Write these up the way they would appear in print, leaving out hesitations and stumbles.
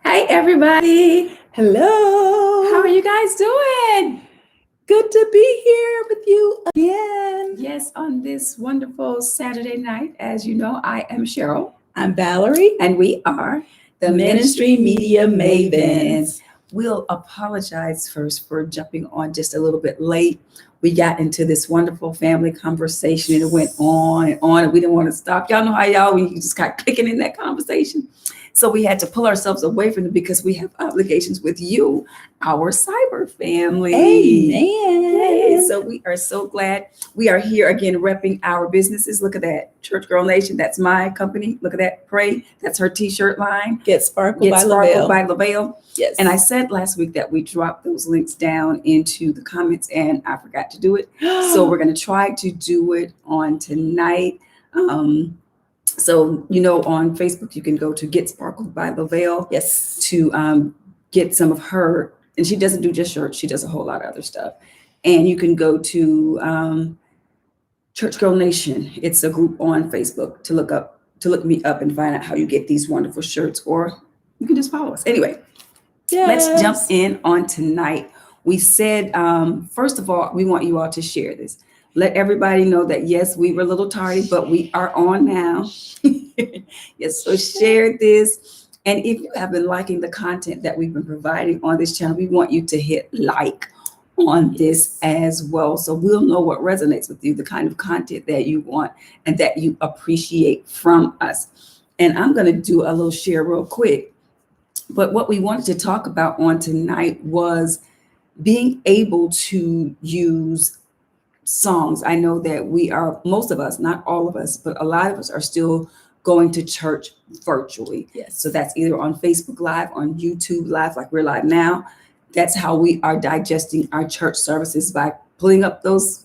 Hi, everybody. Hello. How are you guys doing? Good to be here with you again. Yes, on this wonderful Saturday night. As you know, I am Cheryl. I'm Valerie. And we are the Ministry Media Mavens. We'll apologize first for jumping on just a little bit late. We got into this wonderful family conversation and it went on and we didn't want to stop. Y'all know how we just got clicking in that conversation. So we had to pull ourselves away from it because we have obligations with you, our cyber family. Amen. So we are so glad we are here again, repping our businesses. Look at that, Church Girl Nation. That's my company. Look at that, Pray. That's her T-shirt line. Get Sparkled by LaBelle. Yes. And I said last week that we dropped those links down into the comments, and I forgot to do it. So we're going to try to do it on tonight. So, on Facebook, you can go to Get Sparkled by LaBelle. Yes. To get some of her, and she doesn't do just shirts, she does a whole lot of other stuff. And you can go to Church Girl Nation. It's a group on Facebook to look me up and find out how you get these wonderful shirts, or you can just follow us. Anyway, Let's jump in on tonight. We said, first of all, we want you all to share this. Let everybody know that, yes, we were a little tardy, but we are on now. Yes, so share this. And if you have been liking the content that we've been providing on this channel, we want you to hit like on this as well. So we'll know what resonates with you, the kind of content that you want and that you appreciate from us. And I'm going to do a little share real quick. But what we wanted to talk about on tonight was being able to use songs. I know that most of us, not all of us, but a lot of us are still going to church virtually. Yes. So that's either on Facebook Live, on YouTube Live, like we're live now. That's how we are digesting our church services, by pulling up those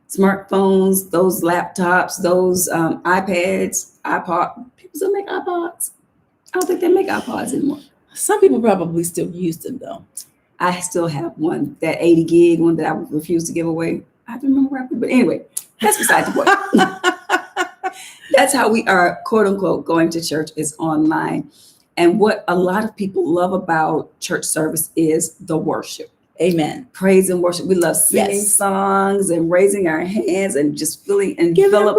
smartphones, those laptops, those iPads, iPod. People still make iPods. I don't think they make iPods anymore. Some people probably still use them, though. I still have one, that 80 gig one that I refuse to give away. I have to remember where I put it. But anyway, that's beside the point. That's how we are, quote unquote, going to church, is online. And what a lot of people love about church service is the worship. Amen. Praise and worship. We love singing songs and raising our hands and just feeling enveloped,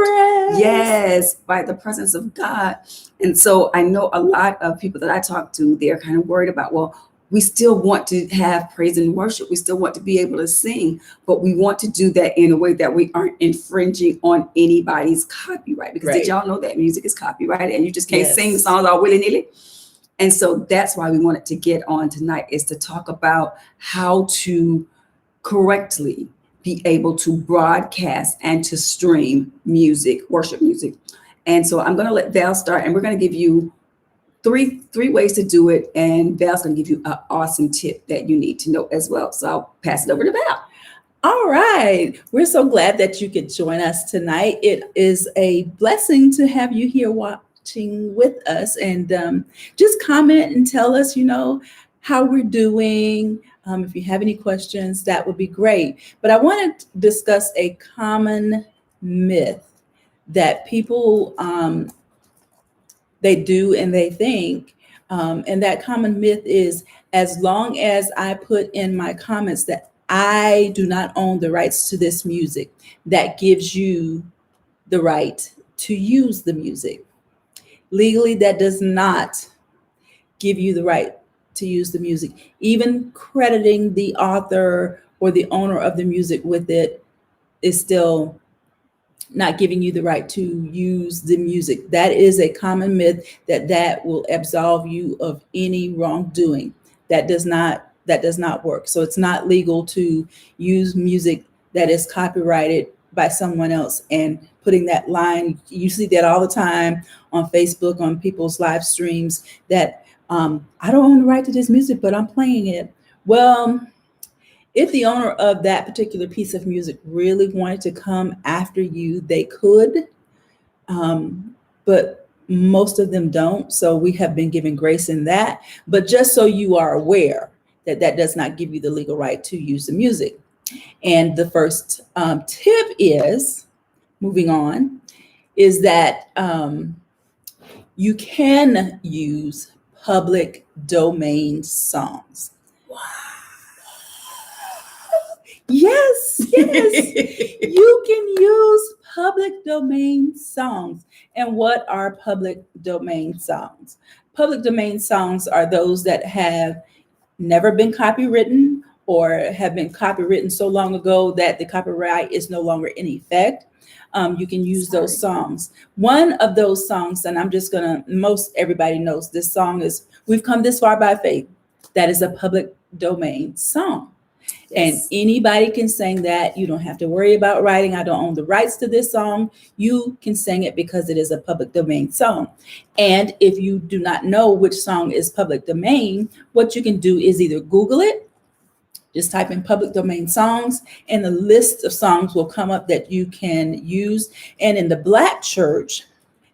yes, by the presence of God. And so I know a lot of people that I talk to, they're kind of worried about, well, we still want to have praise and worship. We still want to be able to sing, but we want to do that in a way that we aren't infringing on anybody's copyright. Because did y'all know that music is copyrighted and you just can't sing the songs all willy-nilly? And so that's why we wanted to get on tonight, is to talk about how to correctly be able to broadcast and to stream music, worship music. And so I'm going to let Val start, and we're going to give you three ways to do it. And Val's going to give you an awesome tip that you need to know as well. So I'll pass it over to Val. All right. We're so glad that you could join us tonight. It is a blessing to have you here watching with us, and just comment and tell us, how we're doing. If you have any questions, that would be great. But I want to discuss a common myth that people they do and they think, and that common myth is, as long as I put in my comments that I do not own the rights to this music, that gives you the right to use the music. Legally, that does not give you the right to use the music. Even crediting the author or the owner of the music with it is still not giving you the right to use the music. That is a common myth, that will absolve you of any wrongdoing. That does not work. So it's not legal to use music that is copyrighted by someone else and putting that line. You see that all the time on Facebook, on people's live streams, that I don't own the right to this music, but I'm playing it. Well, if the owner of that particular piece of music really wanted to come after you, they could, but most of them don't. So we have been given grace in that. But just so you are aware that does not give you the legal right to use the music. And the first tip is, moving on, is that you can use public domain songs. Yes, yes. You can use public domain songs. And what are public domain songs? Public domain songs are those that have never been copywritten or have been copywritten so long ago that the copyright is no longer in effect. You can use those songs. One of those songs, and I'm just gonna, most everybody knows this song is We've Come This Far by Faith. That is a public domain song. And Yes. anybody can sing that. You don't have to worry about writing, I don't own the rights to this song. You can sing it because it is a public domain song. And if you do not know which song is public domain, what you can do is either Google it, just type in public domain songs, and the list of songs will come up that you can use. And in the Black church,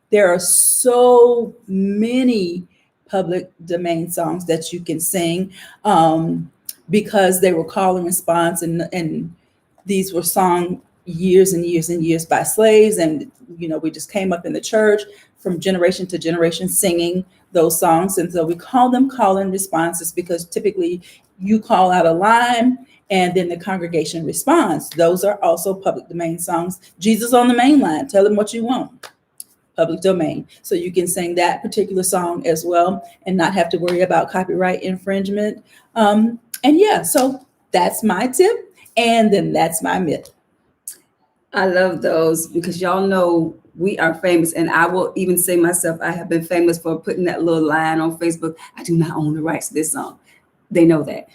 there are so many public domain songs that you can sing. Because they were call and response, and these were sung years and years and years by slaves. And, we just came up in the church from generation to generation singing those songs. And so we call them call and responses because typically you call out a line and then the congregation responds. Those are also public domain songs. Jesus on the main line, tell him what you want. Public domain. So you can sing that particular song as well and not have to worry about copyright infringement. And yeah, so that's my tip. And then that's my myth. I love those because y'all know we are famous. And I will even say myself, I have been famous for putting that little line on Facebook. I do not own the rights to this song. They know that.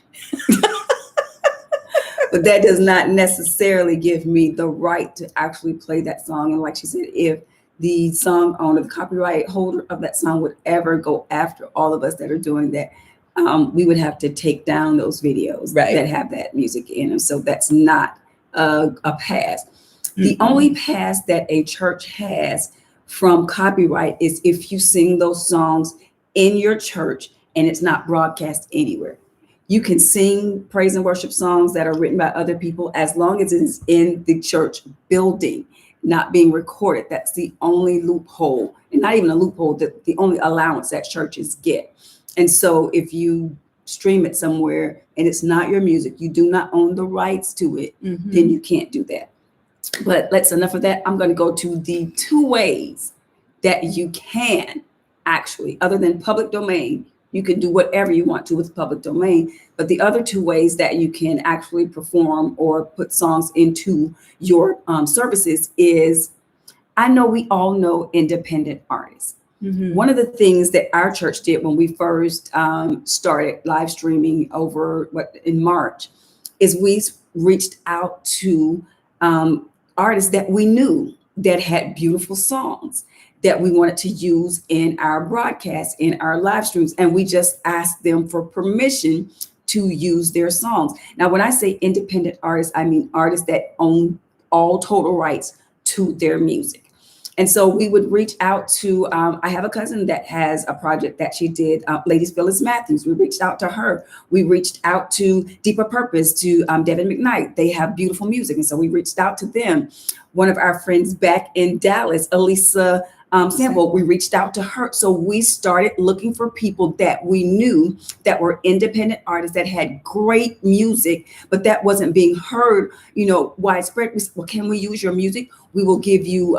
But that does not necessarily give me the right to actually play that song. And like she said, if the song owner, the copyright holder of that song would ever go after all of us that are doing that, we would have to take down those videos that have that music in them. So that's not a pass. Mm-hmm. The only pass that a church has from copyright is if you sing those songs in your church and it's not broadcast anywhere. You can sing praise and worship songs that are written by other people as long as it's in the church building, not being recorded. That's the only loophole, and not even a loophole, the only allowance that churches get. And so if you stream it somewhere and it's not your music, you do not own the rights to it, then you can't do that. But let's enough of that. I'm going to go to the 2 ways that you can actually, other than public domain, you can do whatever you want to with public domain. But the other 2 ways that you can actually perform or put songs into your services is, I know we all know independent artists. Mm-hmm. One of the things that our church did when we first started live streaming over in March is we reached out to artists that we knew that had beautiful songs that we wanted to use in our broadcast, in our live streams. And we just asked them for permission to use their songs. Now, when I say independent artists, I mean artists that own all total rights to their music. And so we would reach out to, I have a cousin that has a project that she did, Ladies Phyllis Matthews. We reached out to her. We reached out to Deeper Purpose, to Devin McKnight. They have beautiful music. And so we reached out to them. One of our friends back in Dallas, Elisa Sample, we reached out to her. So we started looking for people that we knew that were independent artists that had great music, but that wasn't being heard, widespread. We said, well, can we use your music? We will give you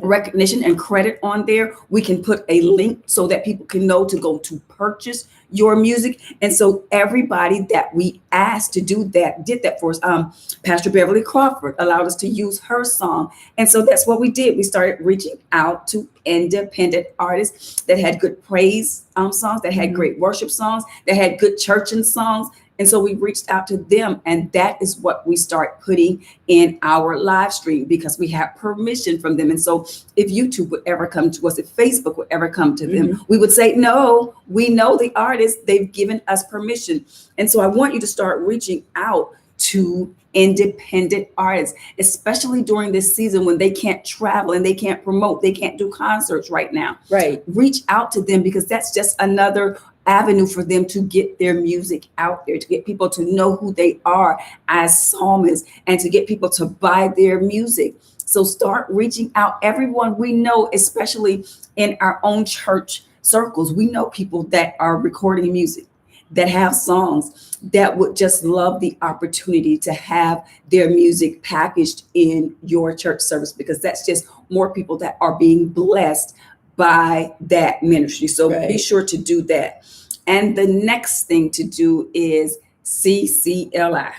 recognition and credit on there. We can put a link so that people can know to go to purchase your music. And so everybody that we asked to do that did that for us. Pastor Beverly Crawford allowed us to use her song. And so that's what we did. We started reaching out to independent artists that had good praise songs, that had great worship songs, that had good churching songs. And so we reached out to them, and that is what we start putting in our live stream because we have permission from them. And so if YouTube would ever come to us, if Facebook would ever come to them, we would say, no, we know the artists, they've given us permission. And so I want you to start reaching out to independent artists, especially during this season when they can't travel and they can't promote, they can't do concerts right now. Right. Reach out to them because that's just another avenue for them to get their music out there, to get people to know who they are as psalmists, and to get people to buy their music. So start reaching out. Everyone we know, especially in our own church circles, we know people that are recording music, that have songs, that would just love the opportunity to have their music packaged in your church service, because that's just more people that are being blessed by that ministry. So be Right. sure to do that. And the next thing to do is CCLI.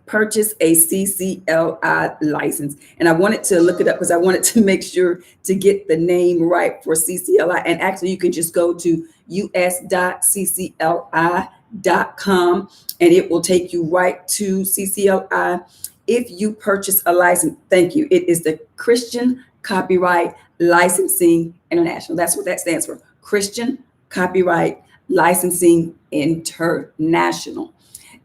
Purchase a CCLI license. And I wanted to look it up because I wanted to make sure to get the name right for CCLI. And actually, you can just go to us.ccli.com and it will take you right to CCLI. If you purchase a license, thank you. It is the Christian Copyright Licensing International. That's what that stands for. Christian Copyright Licensing International.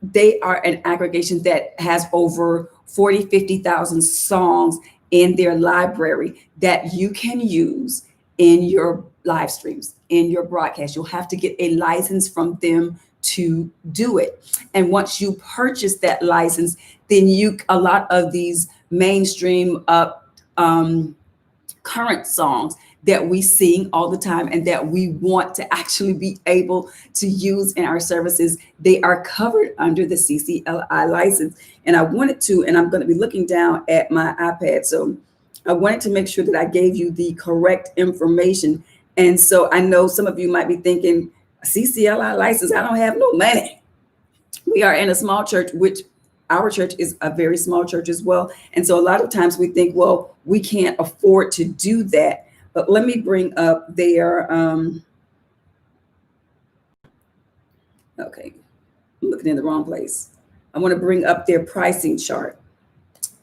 They are an aggregation that has over 40, 50,000 songs in their library that you can use in your live streams, in your broadcast. You'll have to get a license from them to do it. And once you purchase that license, then a lot of these mainstream current songs that we sing all the time and that we want to actually be able to use in our services, they are covered under the CCLI license. And I wanted to, and I'm going to be looking down at my iPad. So I wanted to make sure that I gave you the correct information. And so I know some of you might be thinking, CCLI license, I don't have no money. We are in a small church, which our church is a very small church as well. And so a lot of times we think, well, we can't afford to do that. But let me bring up their, okay, I'm looking in the wrong place. I want to bring up their pricing chart.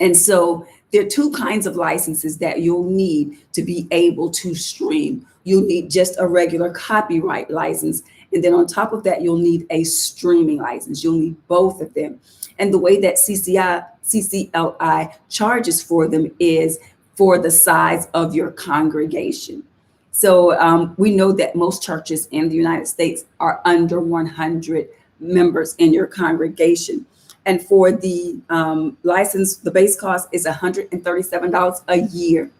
And so there are two kinds of licenses that you'll need to be able to stream. You'll need just a regular copyright license. And then on top of that, you'll need a streaming license. You'll need both of them. And the way that CCLI charges for them is for the size of your congregation. So we know that most churches in the United States are under 100 members in your congregation. And for the license, the base cost is $137 a year.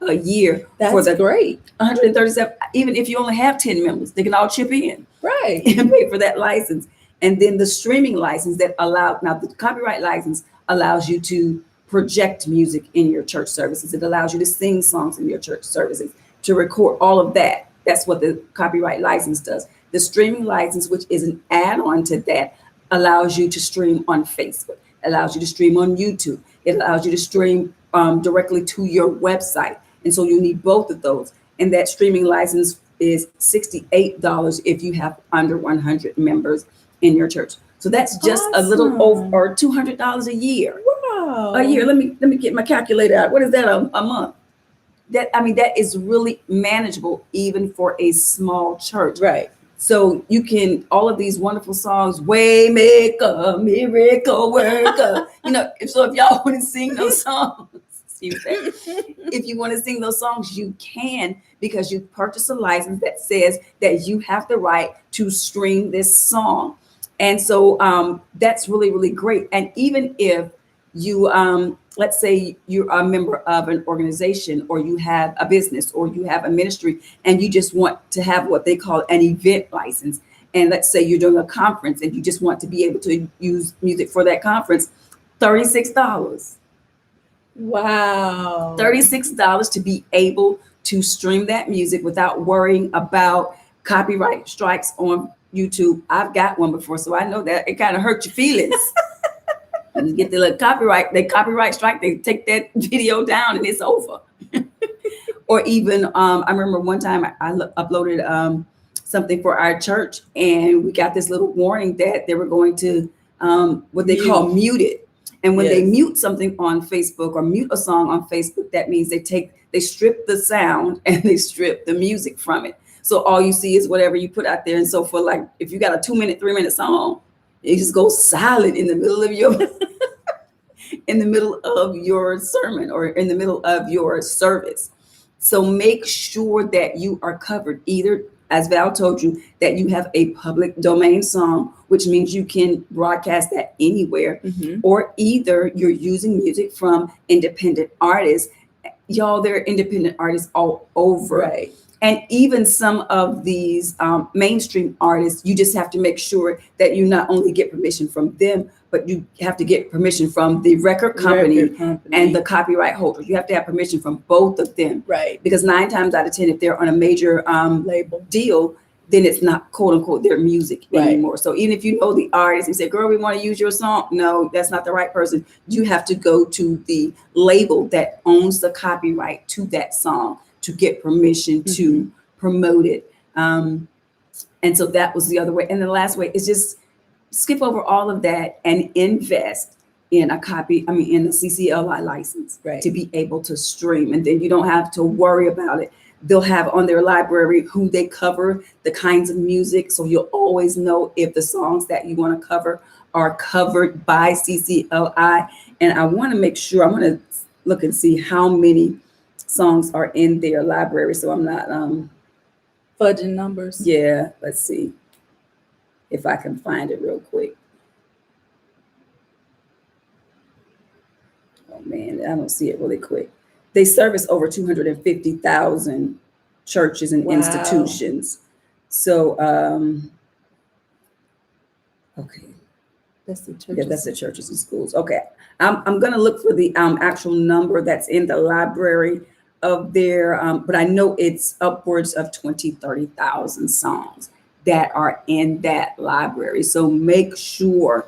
A year. That's great. 137. Even if you only have 10 members, they can all chip in. Right. And pay for that license. And then the streaming license now the copyright license allows you to project music in your church services. It allows you to sing songs in your church services, to record all of that. That's what the copyright license does. The streaming license, which is an add-on to that, allows you to stream on Facebook, allows you to stream on YouTube. It allows you to stream directly to your website. And so you need both of those. And that streaming license is $68 if you have under 100 members in your church. So that's just a little over $200 a year. Wow. A year. Let me get my calculator out. What is that a month? That is really manageable even for a small church. Right. So you can, all of these wonderful songs, Waymaker, Miracle Worker, so if y'all want to sing those songs, if you want to sing those songs, you can, because you purchase a license that says that you have the right to stream this song. And so that's really, really great. And even if you, let's say you're a member of an organization, or you have a business, or you have a ministry, and you just want to have what they call an event license. And let's say you're doing a conference and you just want to be able to use music for that conference, $36. Wow. $36 to be able to stream that music without worrying about copyright strikes on YouTube. I've got one before, so I know that it kind of hurt your feelings. And you get the little copyright strike, they take that video down and it's over. Or even, I remember one time I uploaded something for our church, and we got this little warning that they were going to what they call mute it. And when they mute something on Facebook or mute a song on Facebook, that means they strip the sound and they strip the music from it. So all you see is whatever you put out there. And so for like, if you got a 2-minute, 3-minute song, it just goes silent in the middle of your sermon or in the middle of your service. So make sure that you are covered. Either as Val told you, that you have a public domain song, which means you can broadcast that anywhere, or either you're using music from independent artists. Y'all, there are independent artists all over. Right. And even some of these mainstream artists, you just have to make sure that you not only get permission from them, but you have to get permission from the record company and the copyright holder. You have to have permission from both of them. Right. Because 9 times out of 10, if they're on a major label deal, then it's not quote unquote their music anymore. So even if you know the artist and say, girl, we want to use your song. No, that's not the right person. You have to go to the label that owns the copyright to that song to get permission to promote it. And so that was the other way. And the last way is just skip over all of that and invest in a CCLI license to be able to stream. And then you don't have to worry about it. They'll have on their library who they cover, the kinds of music. So you'll always know if the songs that you want to cover are covered by CCLI. And I want to make sure, I want to look and see how many songs are in their library. So I'm not fudging numbers. Yeah, let's see if I can find it real quick. Oh man, I don't see it really quick. They service over 250,000 churches and institutions. So, okay. That's the churches. Yeah, that's the churches and schools. Okay. I'm going to look for the actual number that's in the library of their, but I know it's upwards of 30,000 songs that are in that library. So make sure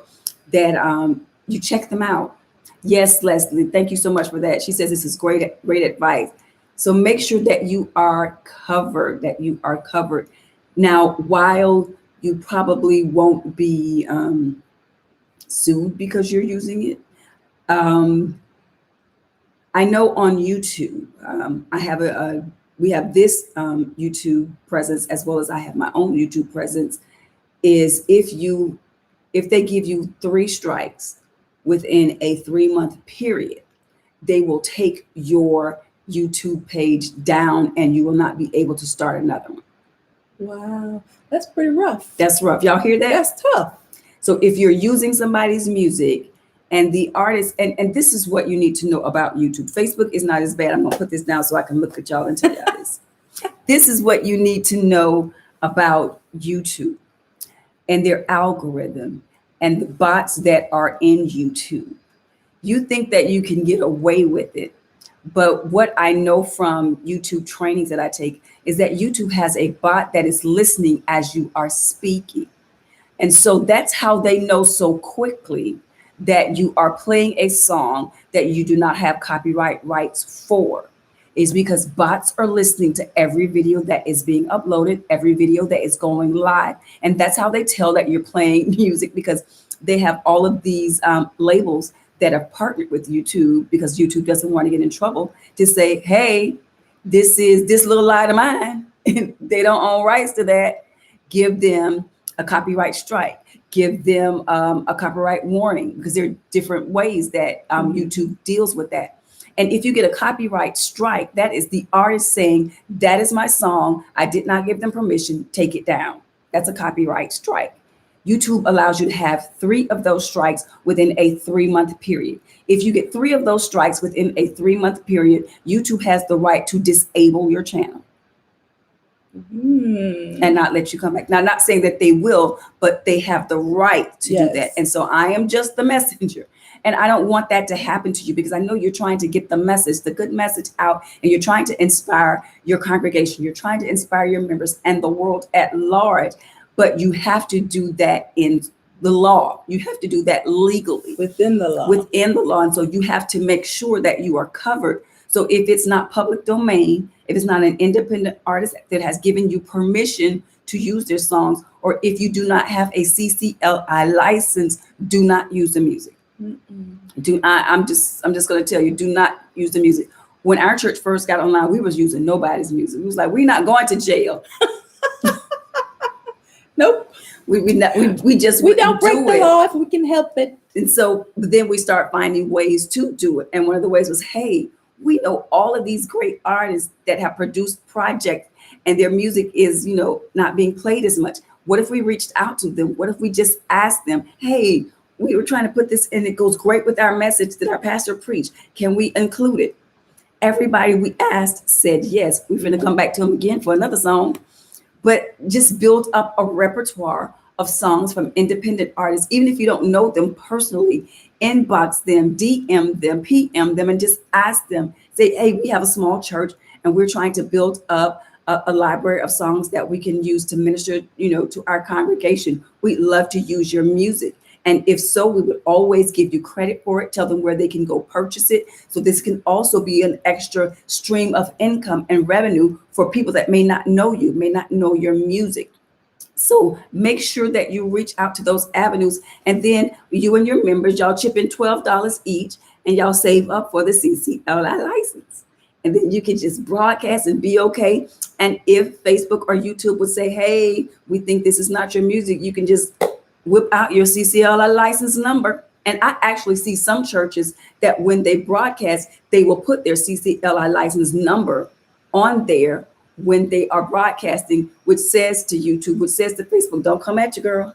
that you check them out. Yes, Leslie, thank you so much for that. She says this is great advice. So make sure that you are covered, Now, while you probably won't be sued because you're using it, I know on YouTube, we have this YouTube presence as well as I have my own YouTube presence. Is if they give you 3 strikes within a 3-month period, they will take your YouTube page down and you will not be able to start another one. Wow, that's pretty rough. That's rough. Y'all hear that? That's tough. So if you're using somebody's music and the artist, and this is what you need to know about YouTube. Facebook is not as bad. I'm gonna put this down so I can look at y'all and tell y'all this. This is what you need to know about YouTube and their algorithm and the bots that are in YouTube. You think that you can get away with it, but what I know from YouTube trainings that I take is that YouTube has a bot that is listening as you are speaking. And so that's how they know so quickly that you are playing a song that you do not have copyright rights for, is because bots are listening to every video that is being uploaded, every video that is going live. And that's how they tell that you're playing music, because they have all of these labels that are partnered with YouTube, because YouTube doesn't want to get in trouble to say, hey, this is this little light of mine. They don't own rights to that. Give them a copyright strike, give them a copyright warning, because there are different ways that YouTube deals with that. And if you get a copyright strike, that is the artist saying, that is my song, I did not give them permission, take it down. That's a copyright strike. YouTube allows you to have 3 of those strikes within a 3-month period. If you get 3 of those strikes within a 3-month period, YouTube has the right to disable your channel. And not let you come back. Now, not saying that they will, but they have the right to do that. And so I am just the messenger. And I don't want that to happen to you, because I know you're trying to get the message, the good message out, and you're trying to inspire your congregation. You're trying to inspire your members and the world at large. But you have to do that in the law. You have to do that legally. Within the law. Within the law. And so you have to make sure that you are covered. So if it's not public domain, if it's not an independent artist that has given you permission to use their songs, or if you do not have a CCLI license, do not use the music. I'm just going to tell you, do not use the music. When our church first got online, we was using nobody's music. We was like, we're not going to jail. Nope. We don't break the law if we can help it. And so then we start finding ways to do it. And one of the ways was, hey, We know all of these great artists that have produced projects and their music is, not being played as much. What if we reached out to them? What if we just asked them, hey, we were trying to put this and it goes great with our message that our pastor preached. Can we include it? Everybody we asked said yes. We're going to come back to them again for another song, but just build up a repertoire of songs from independent artists, even if you don't know them personally. Inbox them, DM them, PM them, and just ask them. Say, hey, we have a small church, and we're trying to build up a library of songs that we can use to minister, to our congregation. We'd love to use your music. And if so, we would always give you credit for it, tell them where they can go purchase it. So this can also be an extra stream of income and revenue for people that may not know you, may not know your music. So make sure that you reach out to those avenues. And then you and your members, y'all chip in $12 each and y'all save up for the CCLI license. And then you can just broadcast and be okay. And if Facebook or YouTube would say, hey, we think this is not your music, you can just whip out your CCLI license number. And I actually see some churches that when they broadcast, they will put their CCLI license number on there when they are broadcasting, which says to YouTube, which says to Facebook, don't come at you, girl.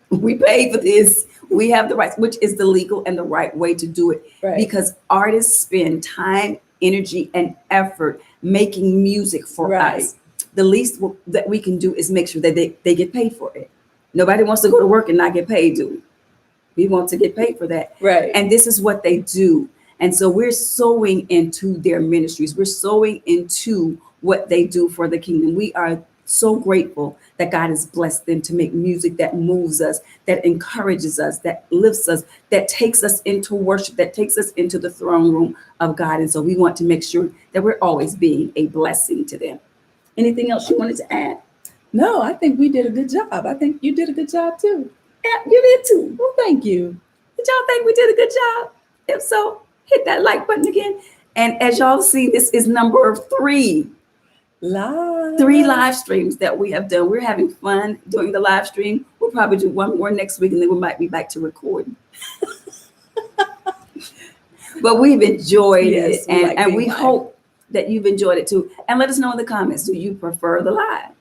We paid for this. We have the rights, which is the legal and the right way to do it. Right. Because artists spend time, energy, and effort making music for Right. us. The least that we can do is make sure that they get paid for it. Nobody wants to go to work and not get paid, do we? We want to get paid for that. Right. And this is what they do. And so we're sowing into their ministries. We're sowing into what they do for the kingdom. We are so grateful that God has blessed them to make music that moves us, that encourages us, that lifts us, that takes us into worship, that takes us into the throne room of God. And so we want to make sure that we're always being a blessing to them. Anything else you wanted to add? No, I think we did a good job. I think you did a good job too. Yeah, you did too. Well, thank you. Did y'all think we did a good job? If so, hit that like button again. And as y'all see, this is number 3. Live. 3 live streams that we have done. We're having fun doing the live stream. We'll probably do one more next week and then we might be back to recording. But we've enjoyed Yes, it. And we live. hope that you've enjoyed it too. And let us know in the comments, do you prefer the live?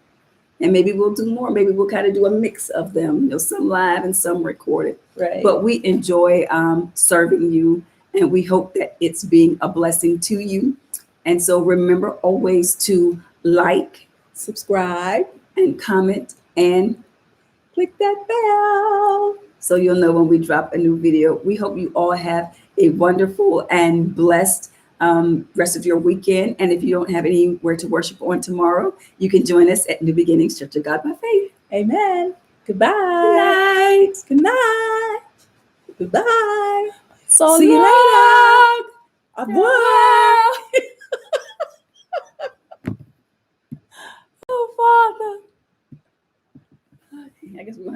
And maybe we'll do more. Maybe we'll kind of do a mix of them, some live and some recorded. Right. But we enjoy serving you, and we hope that it's being a blessing to you. And so remember always to like, subscribe, and comment, and click that bell so you'll know when we drop a new video. We hope you all have a wonderful and blessed rest of your weekend. And if you don't have anywhere to worship on tomorrow, you can join us at New Beginnings Church of God by Faith. Amen. Goodbye. Good night. Good night. Goodbye. So See you long. later. Au revoir. Oh, Father. Okay, I guess we're going to have